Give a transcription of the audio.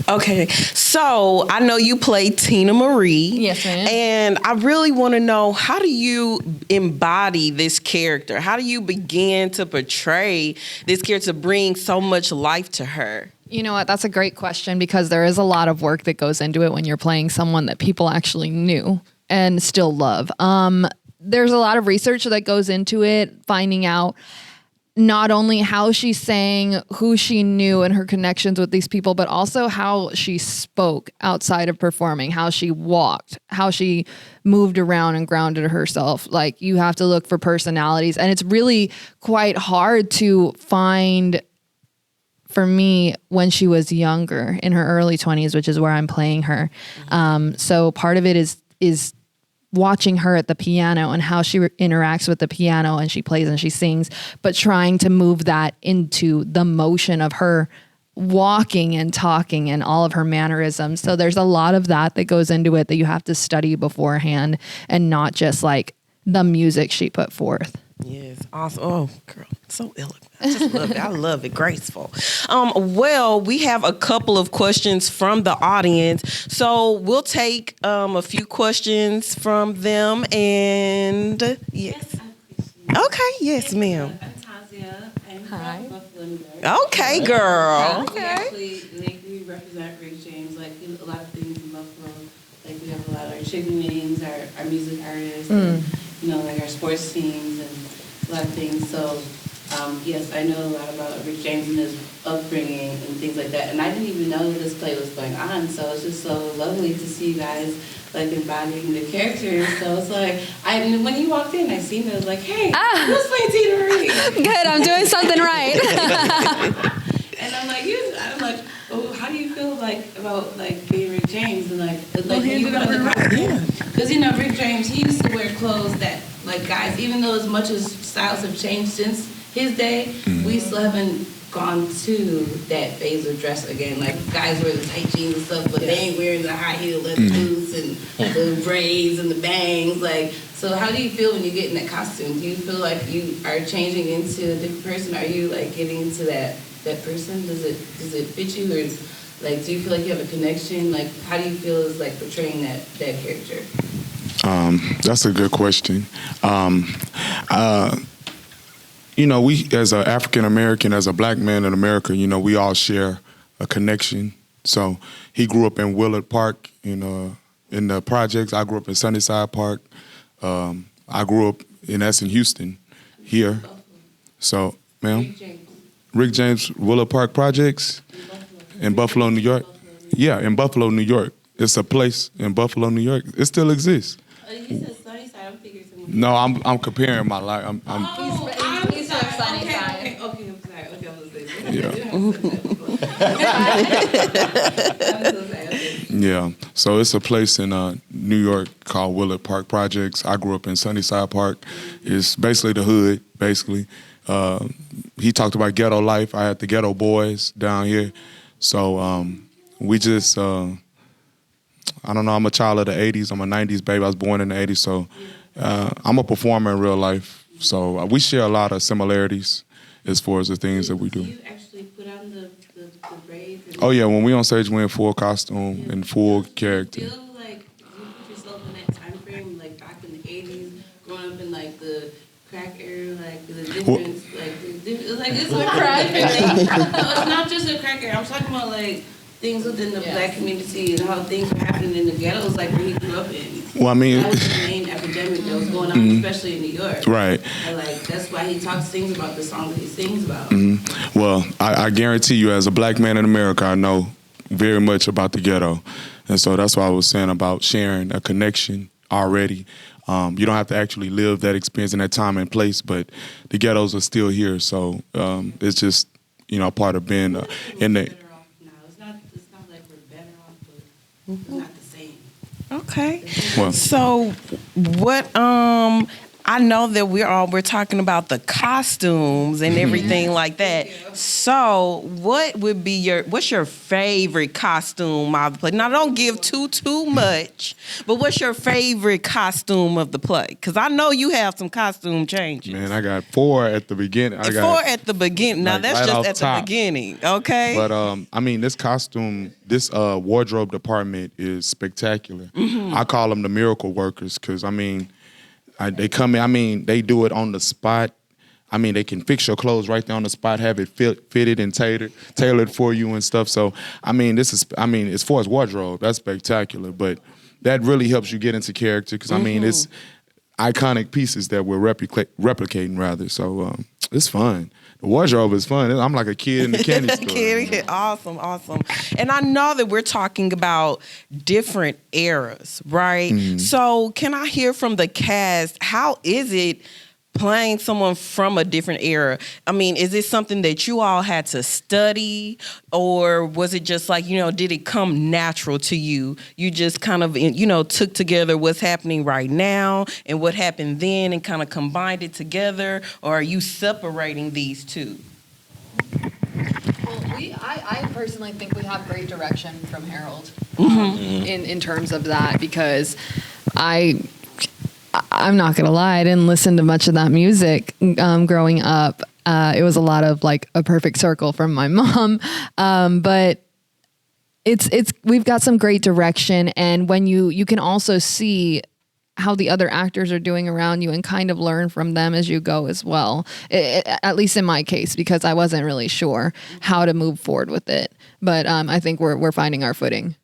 Okay, so I know you play Tina Marie. Yes, ma'am. And I really want to know, how do you embody this character? How do you begin to portray this character, to bring so much life to her? You know what? That's a great question, because there is a lot of work that goes into it when you're playing someone that people actually knew and still love. There's a lot of research that goes into it, finding out not only how she sang, who she knew, and her connections with these people, but also how she spoke outside of performing, how she walked, how she moved around and grounded herself. Like, you have to look for personalities, and it's really quite hard to find, for me, when she was younger, in her early 20s, which is where I'm playing her. So part of it is watching her at the piano and how she interacts with the piano, and she plays and she sings, but trying to move that into the motion of her walking and talking and all of her mannerisms. So there's a lot of that goes into it that you have to study beforehand, and not just like the music she put forth. Yes, awesome. Oh, girl, so eloquent. I just love it. I love it. Graceful. Well, we have a couple of questions from the audience, so we'll take a few questions from them. And yes. Okay. Yes, ma'am. I'm Tazia. I'm Hi. from Buffalo, New York. Okay, girl. We actually, we represent Rick James, like a lot of things in Buffalo. Like, we have a lot of our chicken wings, our music artists, and, like our sports teams and a lot of things. So, yes, I know a lot about Rick James and his upbringing and things like that. And I didn't even know that this play was going on. So it's just so lovely to see you guys like embodying the characters. So it's like, when you walked in, I seen it. I was like, hey, who's playing Tina Marie? Good, I'm doing something right. And I'm like, oh, how do you feel about being Rick James and when you put on the costume? Because Rick James, he used to wear clothes that guys, even though as much as styles have changed since his day, we still haven't gone to that phase of dress again. Like, guys wear the tight jeans and stuff, but they ain't wearing the high heel boots and the braids and the bangs. So how do you feel when you get in that costume? Do you feel like you are changing into a different person? Are you getting into that person? Does it fit you, or do you feel like you have a connection? How do you feel is portraying that character? That's a good question. We, as an African American, as a black man in America, we all share a connection. So he grew up in Willard Park, in the projects. I grew up in Sunnyside Park. I grew up in Houston, here. So, ma'am, Rick James Willard Park Projects in Buffalo, New York. Yeah, in Buffalo, New York. It's a place in Buffalo, New York. It still exists. You said Sunnyside. I'm figuring something. No, I'm comparing my life. He's from Sunnyside. Okay, I'm sorry. Okay, I'm Yeah. So it's a place in New York called Willard Park Projects. I grew up in Sunnyside Park. It's basically the hood, basically. He talked about ghetto life. I had the ghetto boys down here. So we just, I don't know, I'm a child of the 80s. I'm a 90s baby. I was born in the 80s. So I'm a performer in real life. So we share a lot of similarities as far as the things that we do. Do you actually put on the braids? Oh, yeah. When we on stage, we're in full costume and full character. Do you feel like you put yourself in that time frame, back in the 80s, growing up in, the crack era, the difference, it's a crack era. No, it's not just a crack era. I'm talking about, things within the black community and how things were happening in the ghettos, where he grew up in. Well, I mean, that was the main epidemic that was going on, especially in New York. Right. And that's why he sings about the song that he sings about. Well, I guarantee you, as a black man in America, I know very much about the ghetto. And so that's why I was saying about sharing a connection already. You don't have to actually live that experience in that time and place, but the ghettos are still here. So it's just, part of being in the... It's not the same. Okay. Well, so what I know that we're talking about the costumes and everything like that. So, what's your favorite costume of the play? Now, don't give too much, but what's your favorite costume of the play? Because I know you have some costume changes. Man, I got 4 at the beginning. Four at the beginning. Now like, that's right just off at top. the beginning, okay? But I mean, this costume, this wardrobe department is spectacular. I call them the miracle workers because I mean, they come in. I mean, they do it on the spot. I mean, they can fix your clothes right there on the spot, have it fitted and tailored for you and stuff. So I mean, as far as wardrobe, that's spectacular. But that really helps you get into character because I mean, it's iconic pieces that we're replicating rather. So it's fun. The wardrobe is fun. I'm like a kid in the candy store. Awesome. And I know that we're talking about different eras, right? So can I hear from the cast, how is it playing someone from a different era? I mean, is it something that you all had to study, or was it just like, did it come natural to you? You just kind of, took together what's happening right now and what happened then and kind of combined it together, or are you separating these two? Well, I personally think we have great direction from Harold in terms of that, because I'm not going to lie, I didn't listen to much of that music growing up. It was a lot of like A Perfect Circle from my mom. But we've got some great direction. And when you can also see how the other actors are doing around you and kind of learn from them as you go as well. At least in my case, because I wasn't really sure how to move forward with it. But I think we're finding our footing.